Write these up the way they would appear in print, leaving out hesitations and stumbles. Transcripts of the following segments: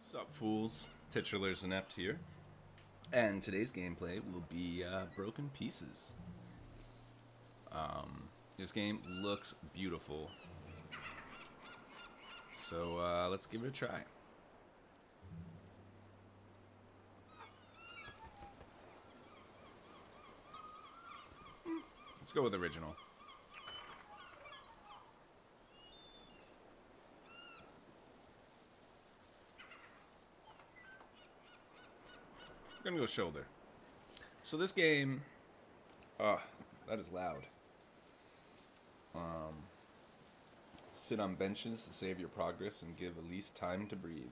Sup, fools? Titular Zinept here, and today's gameplay will be Broken Pieces. This game looks beautiful, so let's give it a try. Let's go with original. I'm gonna go shoulder. So this game, that is loud. Sit on benches to save your progress and give Elise time to breathe.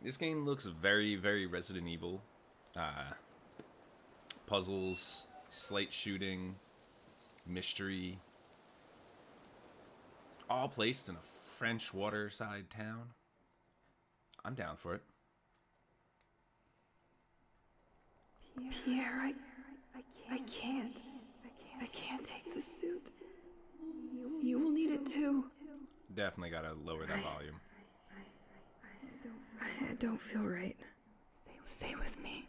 This game looks very, very Resident Evil. Puzzles, slate shooting, mystery, all placed in a French waterside town. I'm down for it. Pierre, I can't take the suit. You will need it too. Definitely gotta lower that volume. I don't feel right. Stay with me.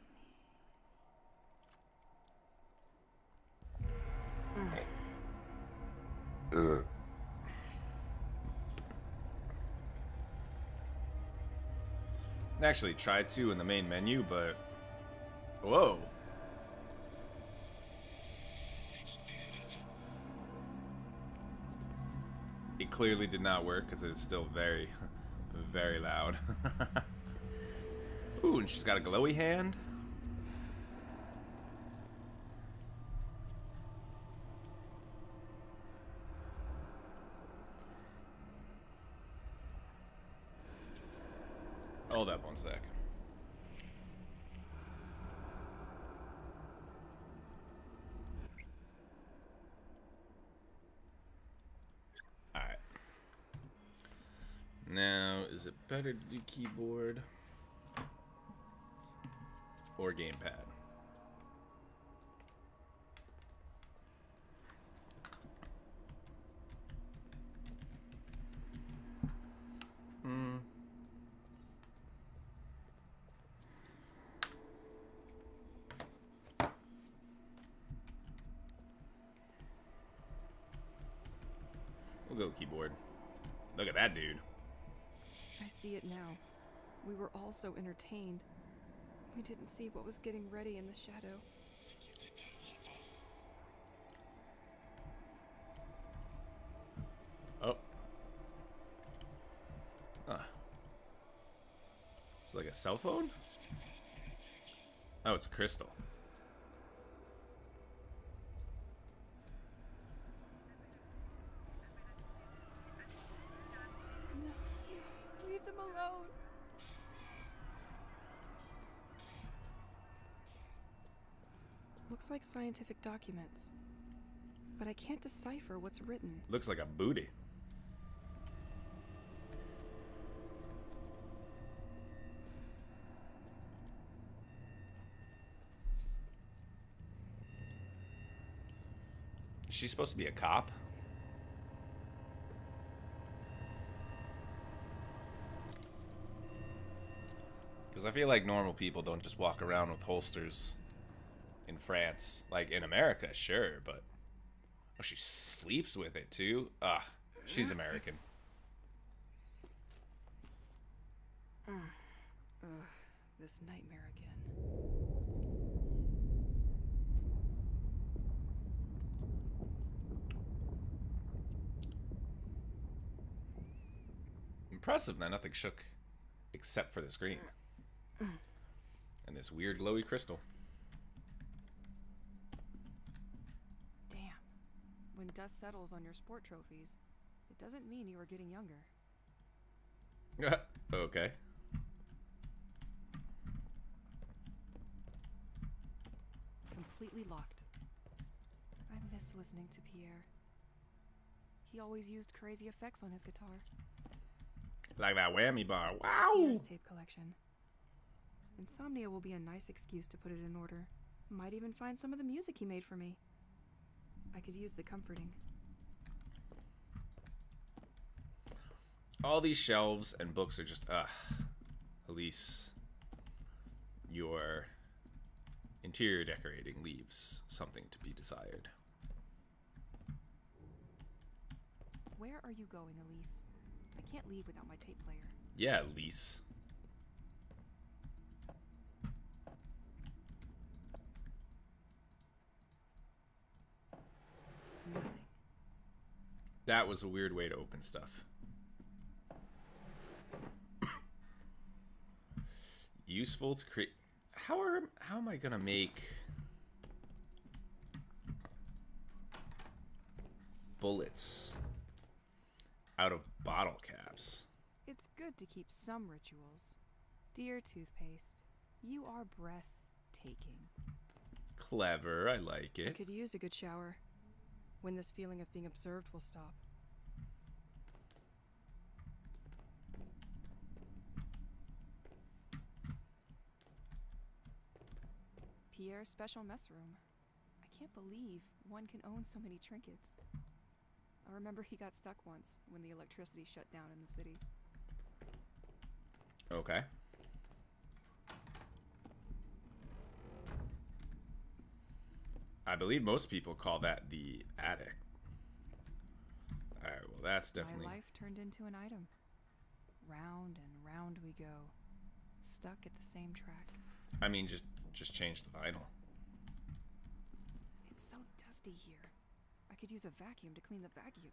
Actually tried to in the main menu, but whoa. It clearly did not work because it is still very, very loud. Ooh, and she's got a glowy hand. Hold up one sec. Alright. Now, is it better to do keyboard or gamepad? We'll go keyboard. Look at that dude. I see it now. We were all so entertained. We didn't see what was getting ready in the shadow. Oh. It's like a cell phone? Oh, it's a crystal. No, leave them alone. Looks like scientific documents, but I can't decipher what's written. Looks like a booty. Is she supposed to be a cop? Because I feel like normal people don't just walk around with holsters in France. Like, in America, sure, but... Oh, she sleeps with it, too? Ah, she's American. This nightmare again. Impressive that nothing shook except for the screen. And this weird glowy crystal. Damn. When dust settles on your sport trophies, it doesn't mean you are getting younger. Okay. Completely locked. I miss listening to Pierre. He always used crazy effects on his guitar. Like that whammy bar. Wow! Pierre's tape collection. Insomnia will be a nice excuse to put it in order. Might even find some of the music he made for me. I could use the comforting. All these shelves and books are just, Elise, your interior decorating leaves something to be desired. Where are you going, Elise? I can't leave without my tape player. Yeah, Elise. Nothing. That was a weird way to open stuff. Useful to create. How am I gonna make bullets out of bottle caps? It's good to keep some rituals. Dear toothpaste, you are breathtaking. Clever, I like I it. could use a good shower. When this feeling of being observed will stop. Pierre's special mess room. I can't believe one can own so many trinkets. I remember he got stuck once when the electricity shut down in the city. Okay. I believe most people call that the attic. Alright, well that's definitely... My life turned into an item. Round and round we go. Stuck at the same track. I mean, just change the vinyl. It's so dusty here. I could use a vacuum to clean the vacuum.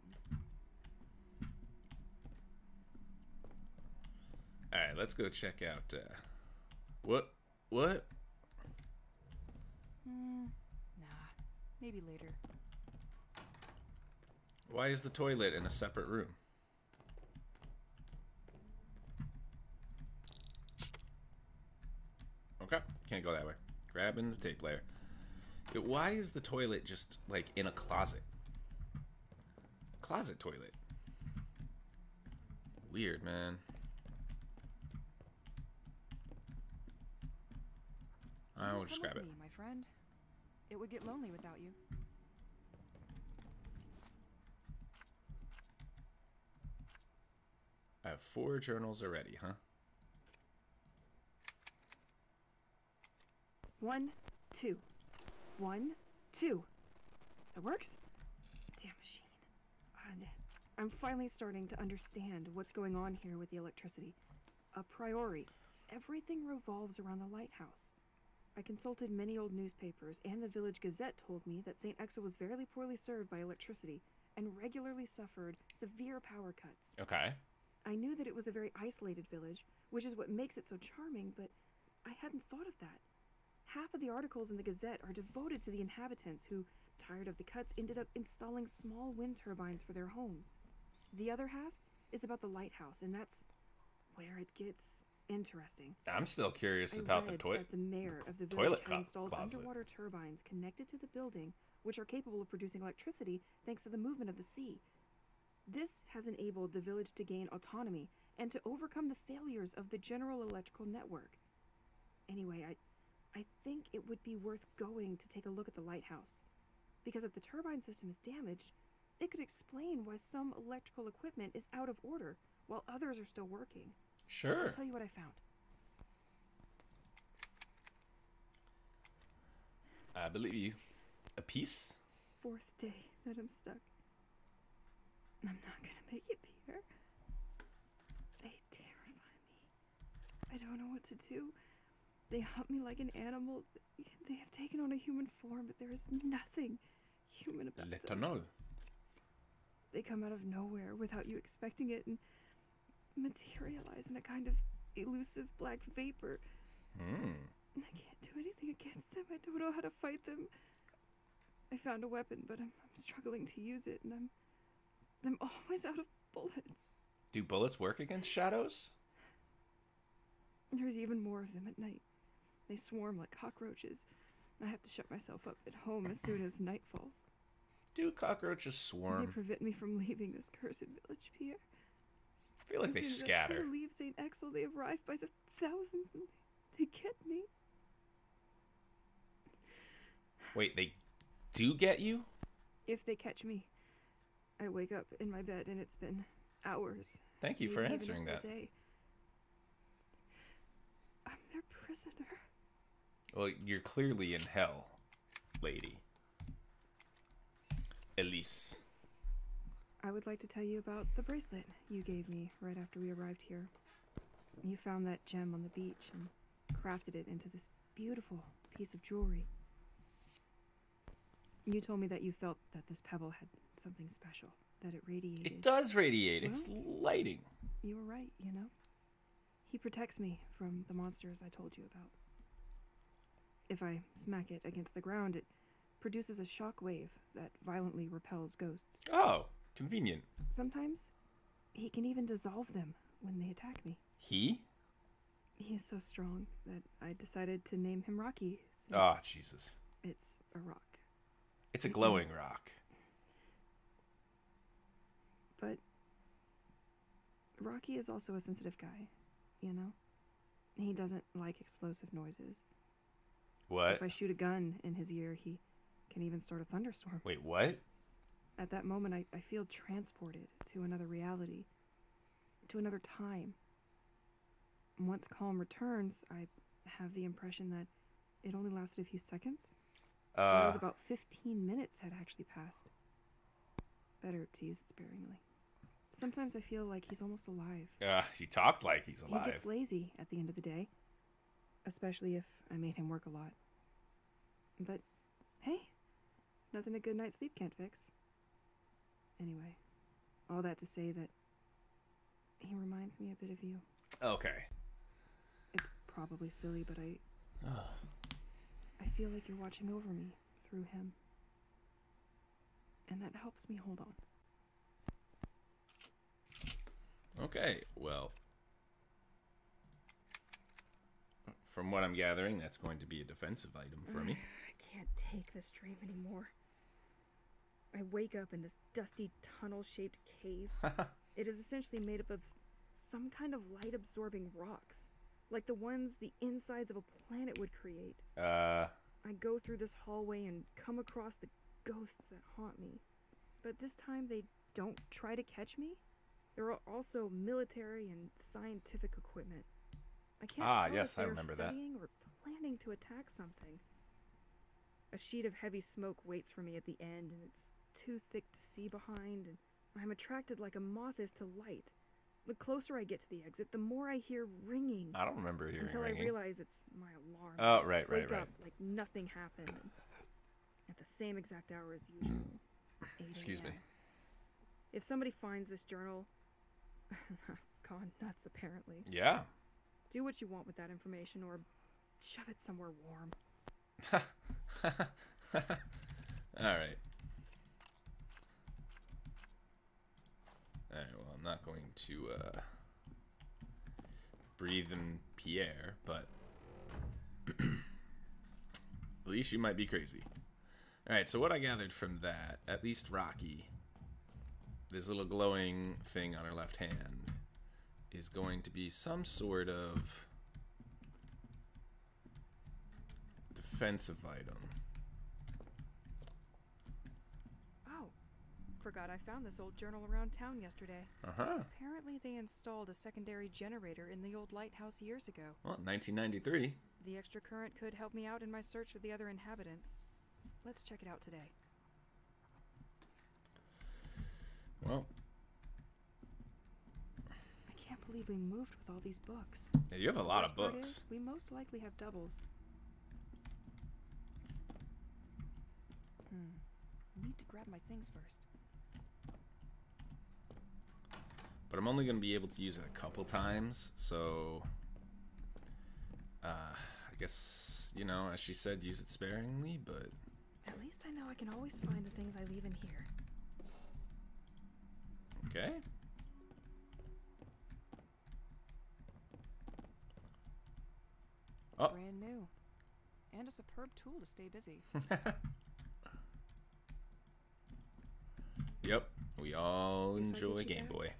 Alright, let's go check out, What? Nah, maybe later. Why is the toilet in a separate room? Okay, can't go that way. Grabbing the tape layer. Why is the toilet just, like, in a closet? Closet toilet. Weird, man. I will just grab it. Me, my friend. It would get lonely without you. I have 4 journals already, huh? 1, 2. 1, 2. That works? Damn machine. I'm finally starting to understand what's going on here with the electricity. A priori, everything revolves around the lighthouse. I consulted many old newspapers, and the village gazette told me that St. Exel was very poorly served by electricity and regularly suffered severe power cuts. Okay. I knew that it was a very isolated village, which is what makes it so charming, but I hadn't thought of that. Half of the articles in the Gazette are devoted to the inhabitants who, tired of the cuts, ended up installing small wind turbines for their homes. The other half is about the lighthouse, and that's where it gets interesting. I'm still curious about the the mayor of the toilet village had installed closet. underwater turbines connected to the building, which are capable of producing electricity thanks to the movement of the sea. This has enabled the village to gain autonomy and to overcome the failures of the general electrical network. Anyway, I think it would be worth going to take a look at the lighthouse, because if the turbine system is damaged, it could explain why some electrical equipment is out of order while others are still working. Sure. I'll tell you what I found. I believe you. A piece? 4th day that I'm stuck. I'm not gonna make it, Pierre. They terrify me. I don't know what to do. They hunt me like an animal. They have taken on a human form, but there is nothing human about them. Let her know. They come out of nowhere without you expecting it and materialize in a kind of elusive black vapor. I can't do anything against them. I don't know how to fight them. I found a weapon, but I'm struggling to use it, and I'm always out of bullets. Do bullets work against shadows? There's even more of them at night. They swarm like cockroaches. I have to shut myself up at home as soon as night falls. Do cockroaches swarm? They prevent me from leaving this cursed village, Pierre. I feel like they scatter. I leave St. Exel. They arrive by the thousands and they get me. Wait, they do get you? If they catch me, I wake up in my bed and it's been hours Thank you for maybe answering even a that. full day. I'm their prisoner. Well, you're clearly in hell, lady. Elise. I would like to tell you about the bracelet you gave me right after we arrived here. You found that gem on the beach and crafted it into this beautiful piece of jewelry. You told me that you felt that this pebble had something special, that it radiated. It does radiate. Well, it's lighting. You were right, you know? He protects me from the monsters I told you about. If I smack it against the ground, it produces a shock wave that violently repels ghosts. Oh, convenient. Sometimes he can even dissolve them when they attack me. He? He is so strong that I decided to name him Rocky. Oh, Jesus. It's a rock. It's a glowing rock. But Rocky is also a sensitive guy, you know? He doesn't like explosive noises. What? If I shoot a gun in his ear, he can even start a thunderstorm. Wait, what? At that moment, I feel transported to another reality, to another time. Once calm returns, I have the impression that it only lasted a few seconds. It was about 15 minutes had actually passed. Better to use it sparingly. Sometimes I feel like he's almost alive. He talked like he's alive. He gets lazy at the end of the day, especially if I made him work a lot. But, hey, nothing a good night's sleep can't fix. Anyway, all that to say that he reminds me a bit of you. Okay. It's probably silly, but I feel like you're watching over me through him. And that helps me hold on. Okay, well, from what I'm gathering, that's going to be a defensive item for me. I can't take this dream anymore. I wake up in this dusty tunnel-shaped cave. It is essentially made up of some kind of light-absorbing rocks, like the ones the insides of a planet would create. I go through this hallway and come across the ghosts that haunt me. But this time they don't try to catch me. There are also military and scientific equipment. I can't tell yes, if I they're remember that. studying or planning to attack something. A sheet of heavy smoke waits for me at the end, and it's too thick to see behind, and I'm attracted like a moth is to light. The closer I get to the exit, the more I hear ringing. I don't remember hearing until ringing. I realize it's my alarm. Oh, right. Wake up like nothing happened. And at the same exact hour as usual. 8 Excuse me. a.m. If somebody finds this journal, gone nuts apparently. Yeah. Do what you want with that information, or shove it somewhere warm. Alright. Alright, well, I'm not going to breathe in Pierre, but at least you might be crazy. Alright, so what I gathered from that, at least Rocky, this little glowing thing on her left hand, is going to be some sort of defensive item. Oh, forgot I found this old journal around town yesterday. Apparently they installed a secondary generator in the old lighthouse years ago. Well, 1993. The extra current could help me out in my search for the other inhabitants. Let's check it out today. Well, I can't believe we moved with all these books. yeah, you have a lot of Worst part books. is, we most likely have doubles. Need to grab my things first. But I'm only going to be able to use it a couple times, so I guess, you know, as she said, use it sparingly, but At least I know I can always find the things I leave in here. okay. Oh. Brand new. And a superb tool to stay busy. Yep, we all If I enjoy get you Game back, Boy.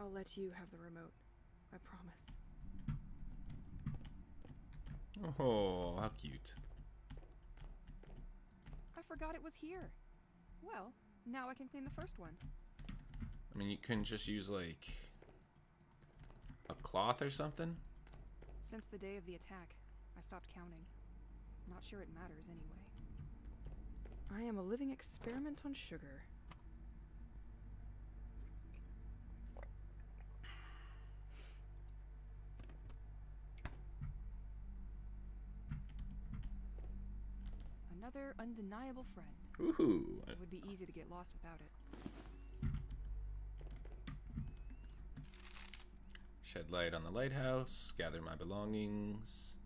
I'll let you have the remote. I promise. Oh, how cute. I forgot it was here. Well, now I can clean the first one. I mean, you couldn't just use, like, cloth or something? Since the day of the attack, I stopped counting. Not sure it matters anyway. I am a living experiment on sugar. Another undeniable friend. Ooh. It would be easy to get lost without it. Shed light on the lighthouse. Gather my belongings.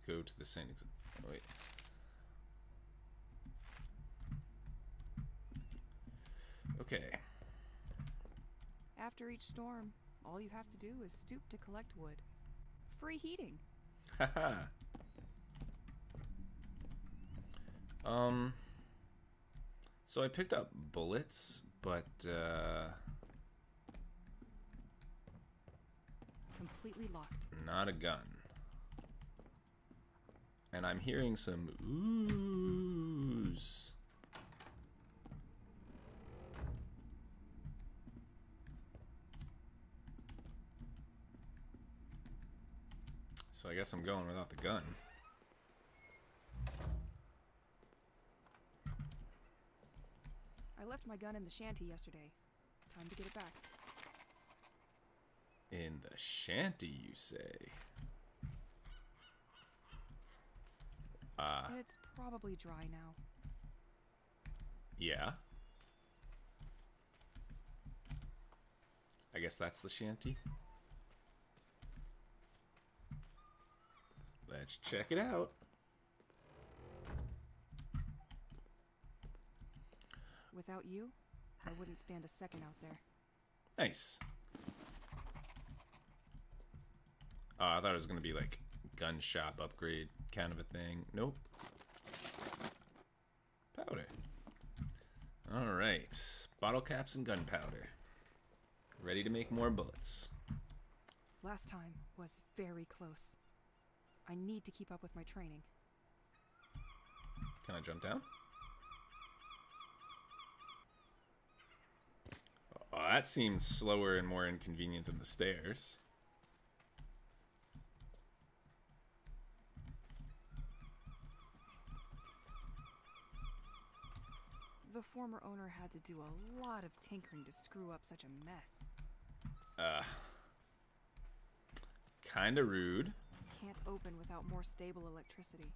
Go to the Saint. Oh, wait. Okay. After each storm, all you have to do is stoop to collect wood. Free heating. Haha. So I picked up bullets, but Completely locked. not a gun. And I'm hearing some oohs. So I guess I'm going without the gun. I left my gun in the shanty yesterday. Time to get it back. In the shanty, you say? It's probably dry now. Yeah. I guess that's the shanty. Let's check it out. Without you, I wouldn't stand a second out there. Nice. Oh, I thought it was going to be like gun shop upgrade kind of a thing. Nope. Powder. Alright. Bottle caps and gunpowder. Ready to make more bullets. Last time was very close. I need to keep up with my training. Can I jump down? Oh, that seems slower and more inconvenient than the stairs. The former owner had to do a lot of tinkering to screw up such a mess. Kinda rude. Can't open without more stable electricity.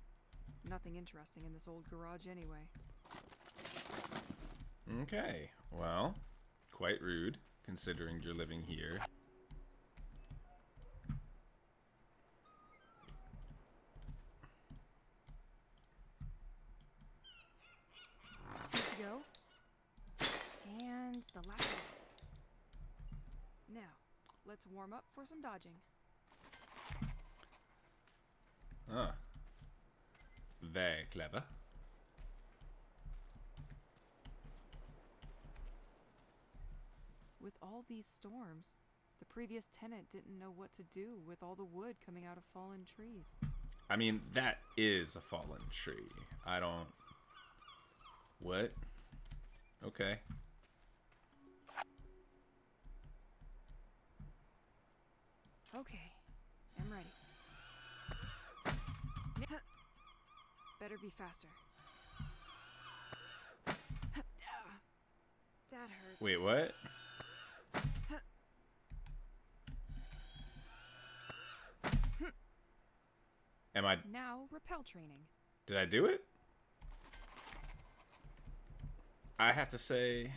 Nothing interesting in this old garage anyway. Okay, well, quite rude, considering you're living here. Two to go. And the last one. Now, let's warm up for some dodging. Ah. Very clever. With all these storms, the previous tenant didn't know what to do with all the wood coming out of fallen trees. I mean, that is a fallen tree. I don't... What? Okay. Okay, I'm ready. Better be faster. That hurt. Wait, what? Am I... Now, rappel training. Did I do it? I have to say...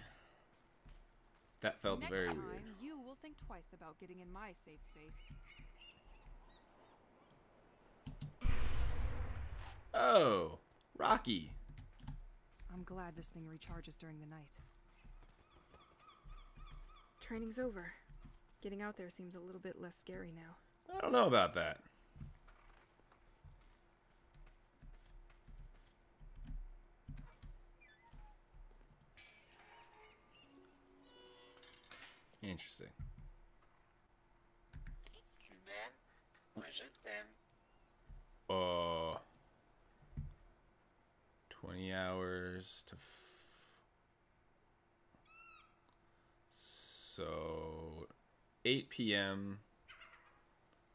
That felt Next very time, weird. you will think twice about getting in my safe space. Oh, Rocky. I'm glad this thing recharges during the night. Training's over. Getting out there seems a little bit less scary now. I don't know about that. Interesting. Uh, 20 hours to... So... 8 p.m.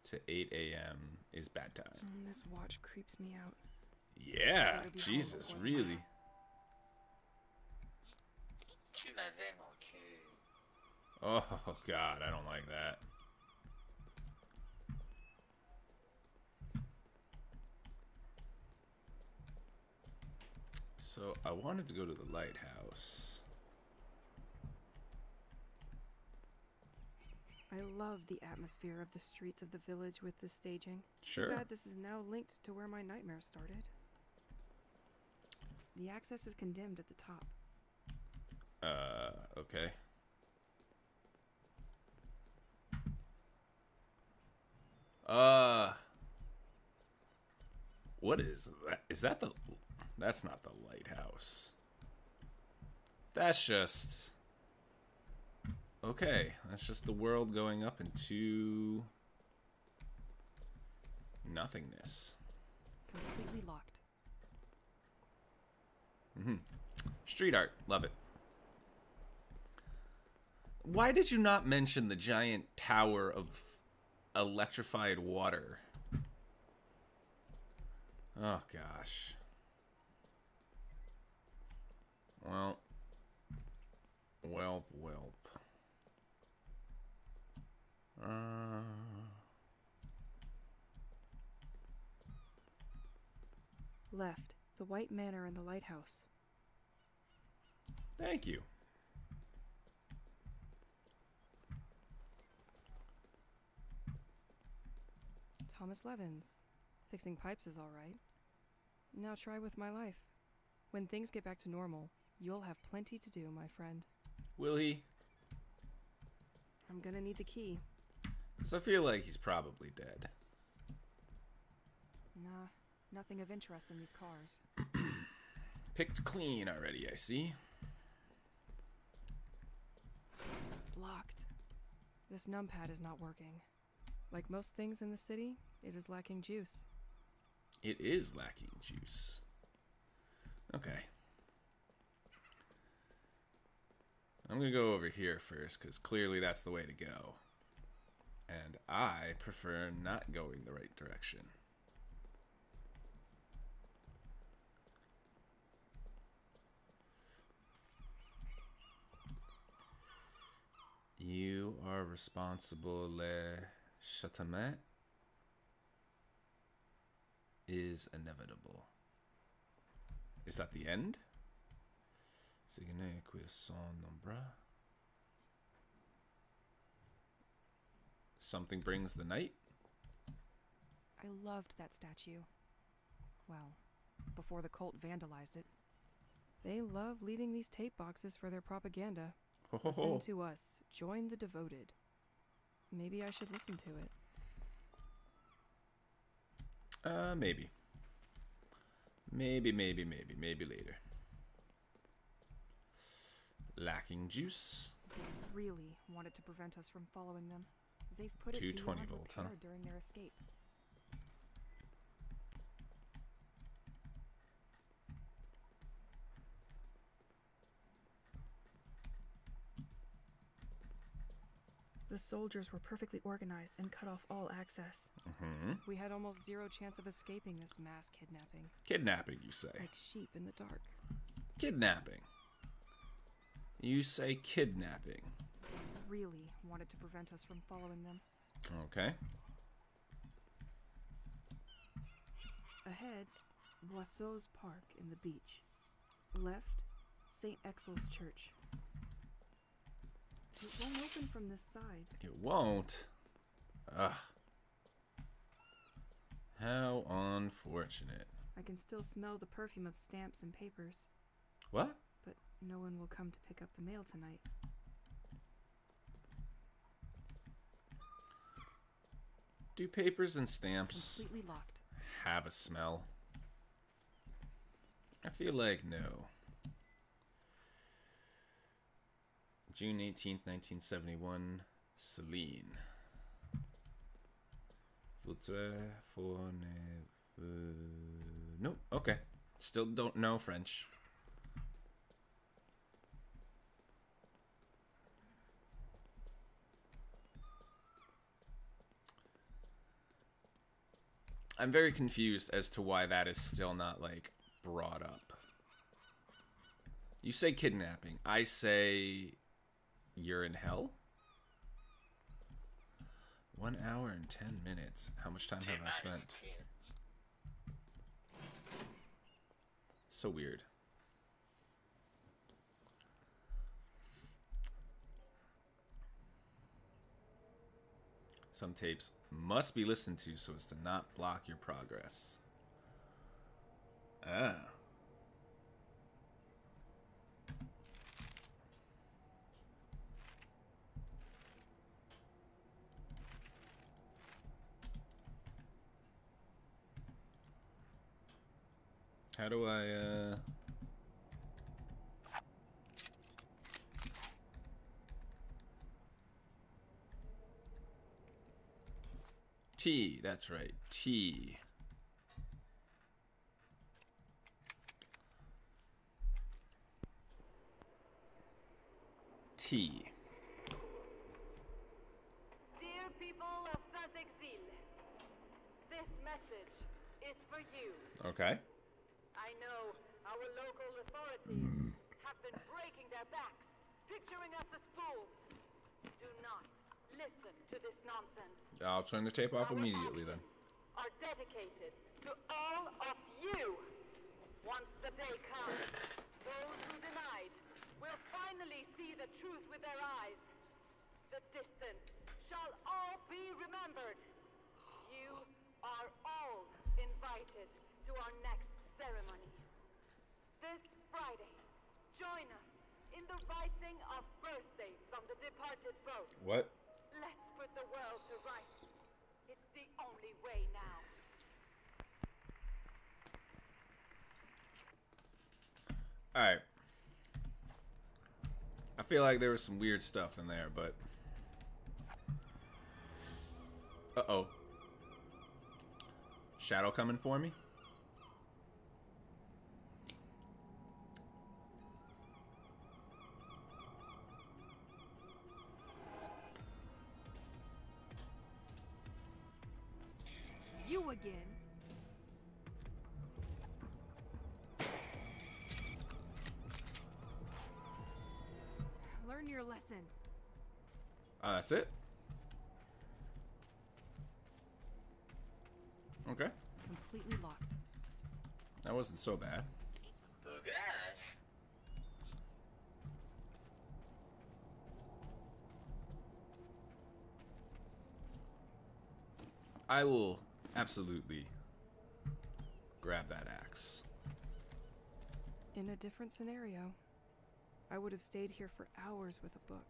to 8 a.m. is bad time. This watch creeps me out. Yeah, Better be home Jesus, before really? Tu m'avais manqué. Oh, God, I don't like that. So, I wanted to go to the lighthouse. I love the atmosphere of the streets of the village with this staging. Sure. Too bad this is now linked to where my nightmare started. The access is condemned at the top. Okay. What is that? Is that the... That's not the lighthouse. That's just... Okay, that's just the world going up into... nothingness. Completely locked. Street art, love it. Why did you not mention the giant tower of electrified water? Oh, gosh. Well. Welp, welp. Left. The White Manor and the lighthouse. Thank you. Thomas Levins. Fixing pipes is all right. Now try with my life. When things get back to normal, you'll have plenty to do, my friend. Will he? I'm gonna need the key. Because I feel like he's probably dead. Nah, nothing of interest in these cars. Picked clean already, I see. It's locked. This numpad is not working. Like most things in the city, it is lacking juice. It is lacking juice. Okay. I'm going to go over here first, because clearly that's the way to go. And I prefer not going the right direction. You are responsible. Le châtiment is inevitable. Is that the end? Signé qui son nombre. Something brings the night? I loved that statue. Well, before the cult vandalized it. They love leaving these tape boxes for their propaganda. Ho, ho, ho. Listen to us. Join the devoted. Maybe I should listen to it. Maybe. Maybe later. Lacking juice. They really wanted to prevent us from following them. They've put it 220 beyond volt, huh? repair during their escape. The soldiers were perfectly organized and cut off all access. We had almost zero chance of escaping this mass kidnapping. Kidnapping, you say? Like sheep in the dark. Kidnapping. You say kidnapping. They really wanted to prevent us from following them. Okay. Ahead, Boisseau's Park in the beach. Left, St. Exel's Church. It won't open from this side. It won't. Ugh. How unfortunate. I can still smell the perfume of stamps and papers, What? but no one will come to pick up the mail tonight. Do papers and stamps Completely locked. have a smell? I feel like no. June 18th, 1971, Celine. Nope, okay. Still don't know French. I'm very confused as to why that is still not, like, brought up. You say kidnapping. I say you're in hell? 1 hour and 10 minutes. How much time have I spent? So weird. Some tapes must be listened to so as to not block your progress. Ah. How do I, T, that's right, T. T. Dear people of Sazexil, this message is for you. Okay. I know our local authorities have been breaking their backs, picturing us as fools. Do not listen to this nonsense. I'll turn the tape off immediately then. Are dedicated to all of you. Once the day comes, those who denied will finally see the truth with their eyes. The distant shall all be remembered. You are all invited to our next ceremony. This Friday, join us in the writing of birthdays from the departed boat. What? Let's put the world to rights. It's the only way now. Alright. I feel like there was some weird stuff in there, but... Uh-oh. Shadow coming for me? You again. Learn your lesson. That's it? Okay. Completely locked. That wasn't so bad. Bugas. I will absolutely grab that axe. In a different scenario, I would have stayed here for hours with a book.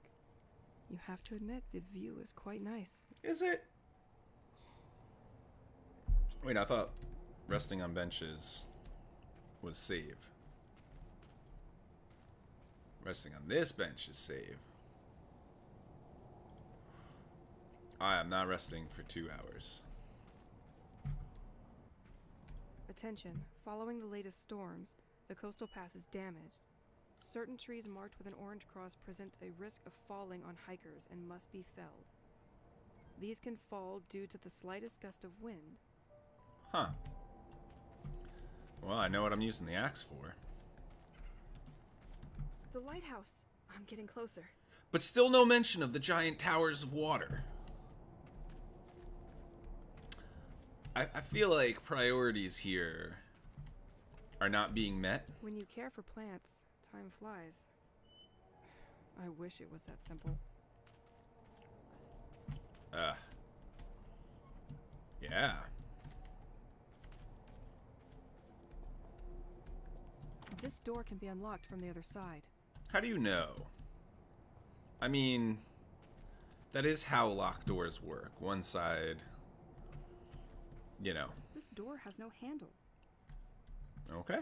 You have to admit, the view is quite nice. Is it? Wait, I thought resting on benches was save. Resting on this bench is save. I am not resting for 2 hours. Attention, following the latest storms, the coastal path is damaged. Certain trees marked with an orange cross present a risk of falling on hikers and must be felled. These can fall due to the slightest gust of wind. Huh. Well, I know what I'm using the axe for. The lighthouse! I'm getting closer. But still no mention of the giant towers of water. I feel like priorities here are not being met. When you care for plants, time flies. I wish it was that simple. Yeah. This door can be unlocked from the other side. How do you know? I mean, that is how locked doors work. One side, you know. This door has no handle. Okay.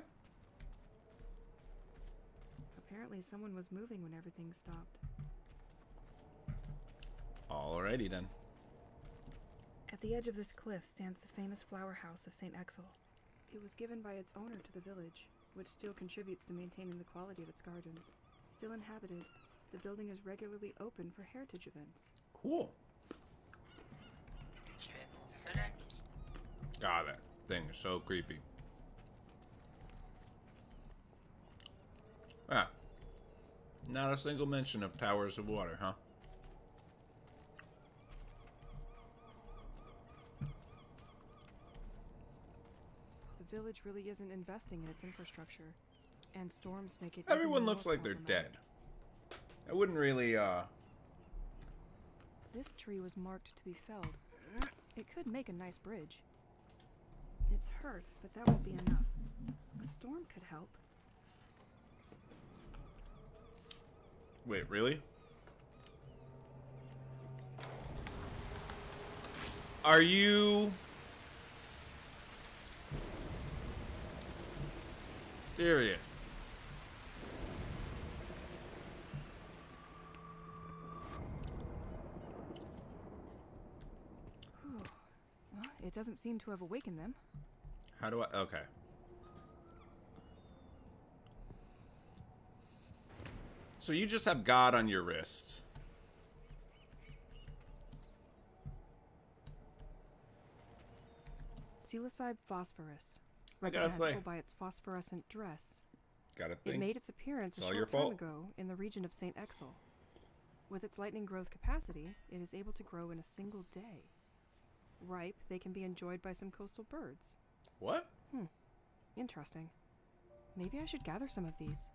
Apparently someone was moving when everything stopped. Alrighty then. At the edge of this cliff stands the famous flower house of St. Exel. It was given by its owner to the village, which still contributes to maintaining the quality of its gardens. Still inhabited, the building is regularly open for heritage events. Cool. Tu es mon seul ami. God, that thing is so creepy. Ah. Not a single mention of towers of water, huh? The village really isn't investing in its infrastructure, and storms make it Everyone even looks more like they're problematic. dead. I wouldn't really, This tree was marked to be felled. It could make a nice bridge. It's hurt, but that won't be enough. A storm could help. Wait, really? Are you serious? Whew. Well, it doesn't seem to have awakened them. How do I... Okay. So you just have God on your wrist. Psilocybe phosphorus. I gotta Recognizable say. by its phosphorescent dress. Gotta It think. made its appearance a It's all your short time fault. ago in the region of St. Exel. With its lightning growth capacity, it is able to grow in a single day. Ripe, they can be enjoyed by some coastal birds. What? Interesting. Maybe I should gather some of these.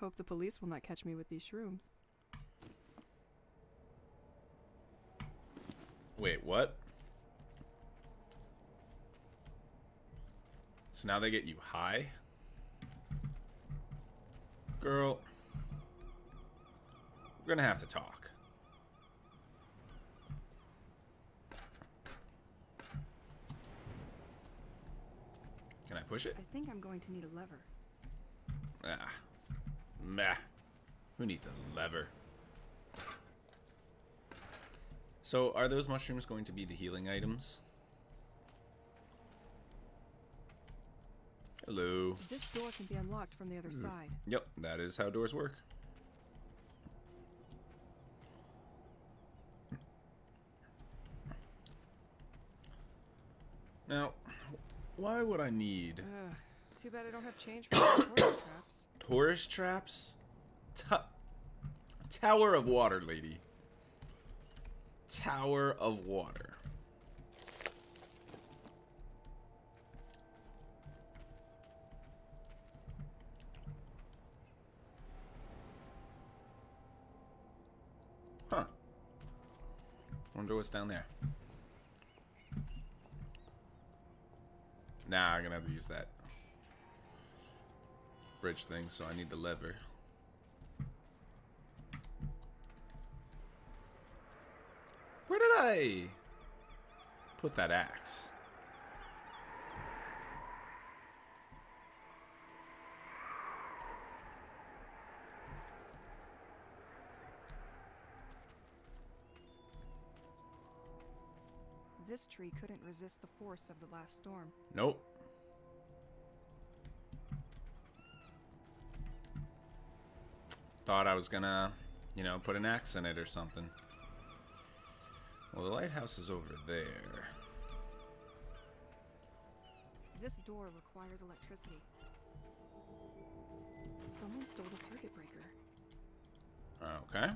Hope the police will not catch me with these shrooms. Wait, what? So now they get you high? Girl. We're gonna have to talk. Can I push it? I think I'm going to need a lever. Ah. Meh. Who needs a lever? So, are those mushrooms going to be the healing items? Hello. This door can be unlocked from the other side. Yep, that is how doors work. Now, why would I need Ugh, too bad I don't have change for those tourist traps. tourist traps? Tower of water, lady. Tower of water. Huh. Wonder what's down there. Nah, I'm gonna have to use that bridge thing, so I need the lever. Where did I put that axe? This tree couldn't resist the force of the last storm. Nope. Thought I was gonna, you know, put an axe in it or something. Well, the lighthouse is over there. This door requires electricity. Someone stole the circuit breaker. Okay.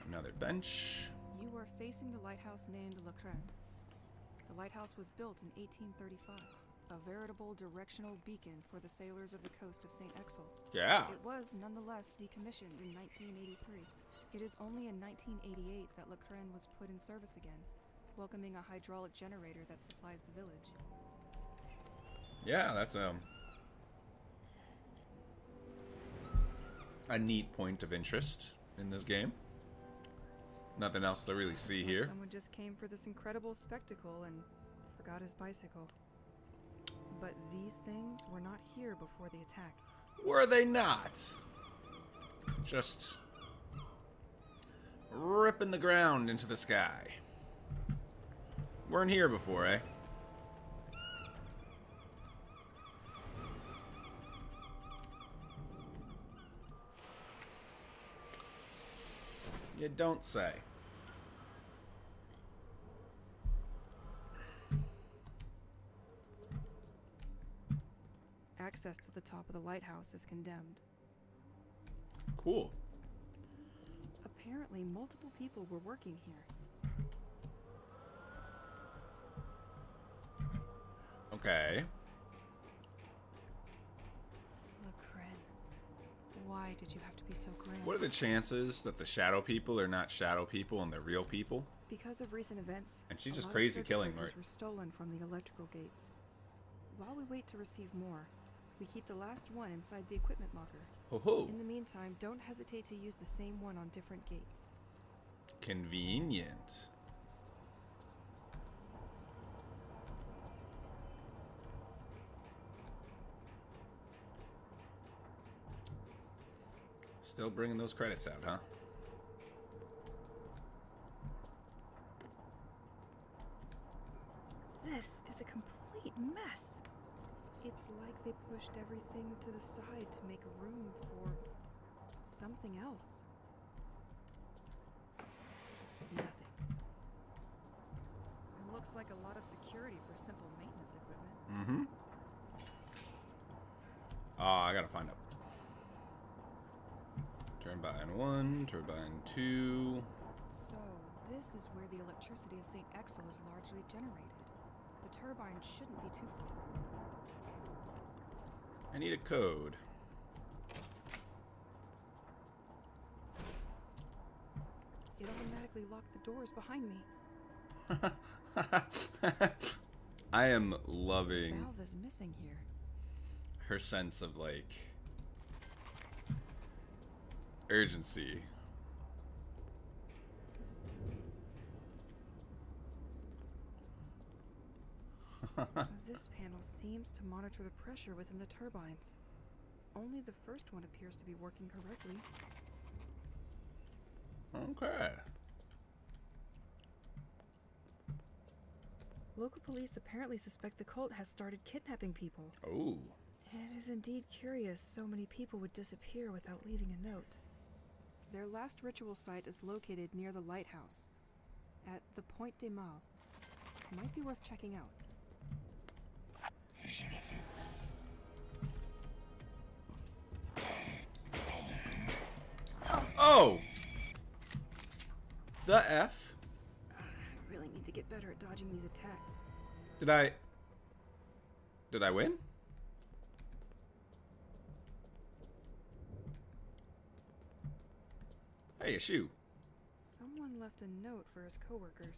Another bench. You are facing the lighthouse named Le Cren. The lighthouse was built in 1835, a veritable directional beacon for the sailors of the coast of St. Exel. Yeah. It was nonetheless decommissioned in 1983. It is only in 1988 that Le Cren was put in service again, welcoming a hydraulic generator that supplies the village. Yeah, that's a neat point of interest in this game. Nothing else to really see It's like here. Someone just came for this incredible spectacle and forgot his bicycle. But these things were not here before the attack. Were they not? Just ripping the ground into the sky. Weren't here before, eh? You don't say. Access to the top of the lighthouse is condemned. Cool. Apparently, multiple people were working here. Okay. Lacren, why did you have to be so grim? What are the chances that the shadow people are not shadow people and they're real people? Because of recent events, And she's a just lot of crazy circuit killing, breakers right? were stolen from the electrical gates. While we wait to receive more, we keep the last one inside the equipment locker. Ho ho. In the meantime, don't hesitate to use the same one on different gates. Convenient. Still bringing those credits out, huh? This is a complete mess. It's like they pushed everything to the side to make room for something else. Nothing. It looks like a lot of security for simple maintenance equipment. Mm-hmm. Oh, I gotta find out. Turbine 1, turbine 2. So, this is where the electricity of St. Exel is largely generated. The turbine shouldn't be too far. I need a code. It automatically locked the doors behind me. I am loving The valve is missing here. her sense of, like, urgency. This panel seems to monitor the pressure within the turbines. Only the first one appears to be working correctly. Okay. Local police apparently suspect the cult has started kidnapping people. Oh. It is indeed curious so many people would disappear without leaving a note. Their last ritual site is located near the lighthouse, at the Point des Mâles. Might be worth checking out. Oh! The F? I really need to get better at dodging these attacks. Did I win? Hey, a shoe. Someone left a note for his coworkers.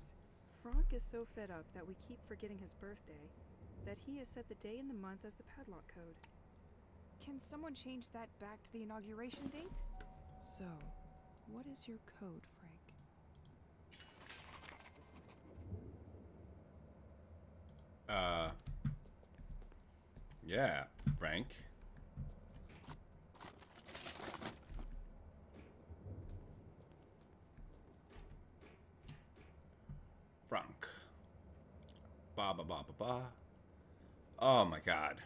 Franck is so fed up that we keep forgetting his birthday that he has set the day and the month as the padlock code. Can someone change that back to the inauguration date? So, what is your code, Frank? Yeah, Frank. Frank. Ba ba ba ba ba. Oh my god.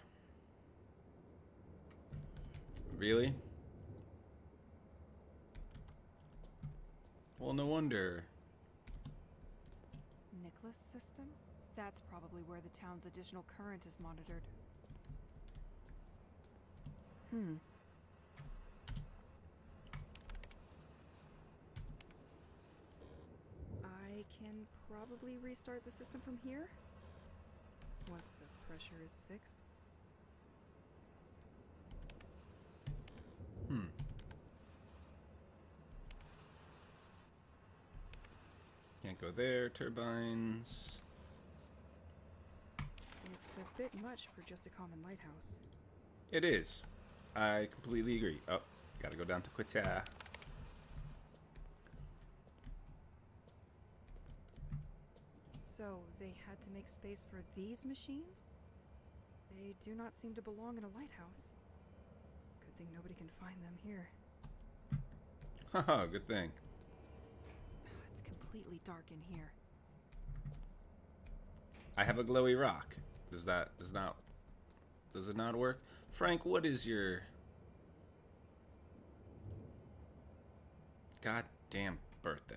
Really? Well, no wonder. Nicholas system? That's probably where the town's additional current is monitored. I can probably restart the system from here? Once the pressure is fixed. Can't go there. Turbines. It's a bit much for just a common lighthouse. It is. I completely agree. Oh, gotta go down to Quita. So, they had to make space for these machines? They do not seem to belong in a lighthouse. Good thing nobody can find them here. Haha, good thing. It's completely dark in here. I have a glowy rock. Does it not work? Frank, what is your goddamn birthday.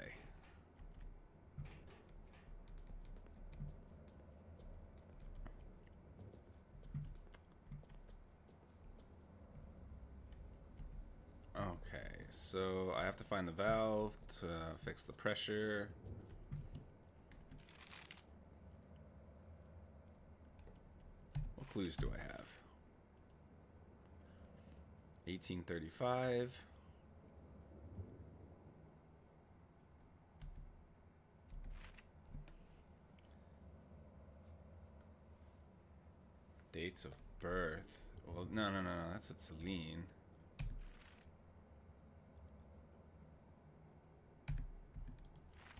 Okay, so I have to find the valve to fix the pressure. What clues do I have? 1835. Dates of birth. Well, no, that's at Celine.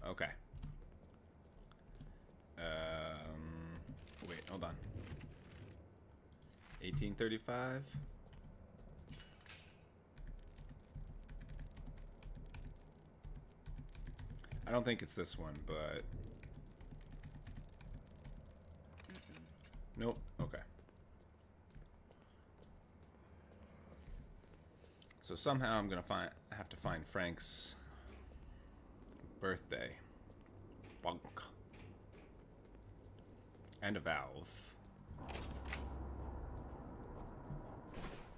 Okay. Wait, hold on. 1835. I don't think it's this one, but... Nope. Okay. So somehow I'm gonna have to find Frank's birthday. Bonk. And a valve.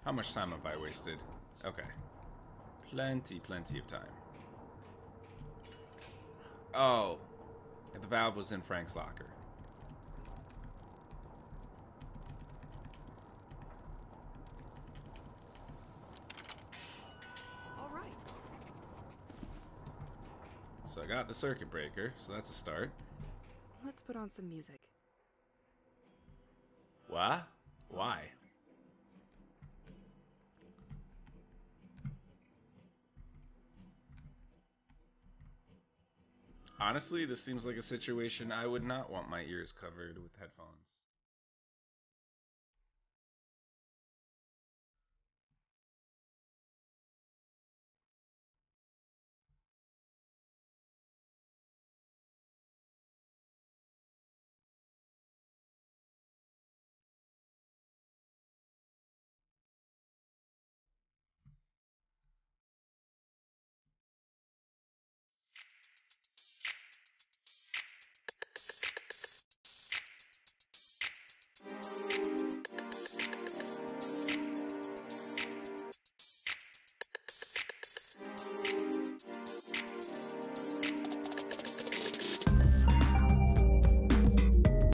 How much time have I wasted? Okay. Plenty of time. Oh. The valve was in Frank's locker. All right. So I got the circuit breaker, so that's a start. Let's put on some music. What? Why? Honestly, this seems like a situation I would not want my ears covered with headphones.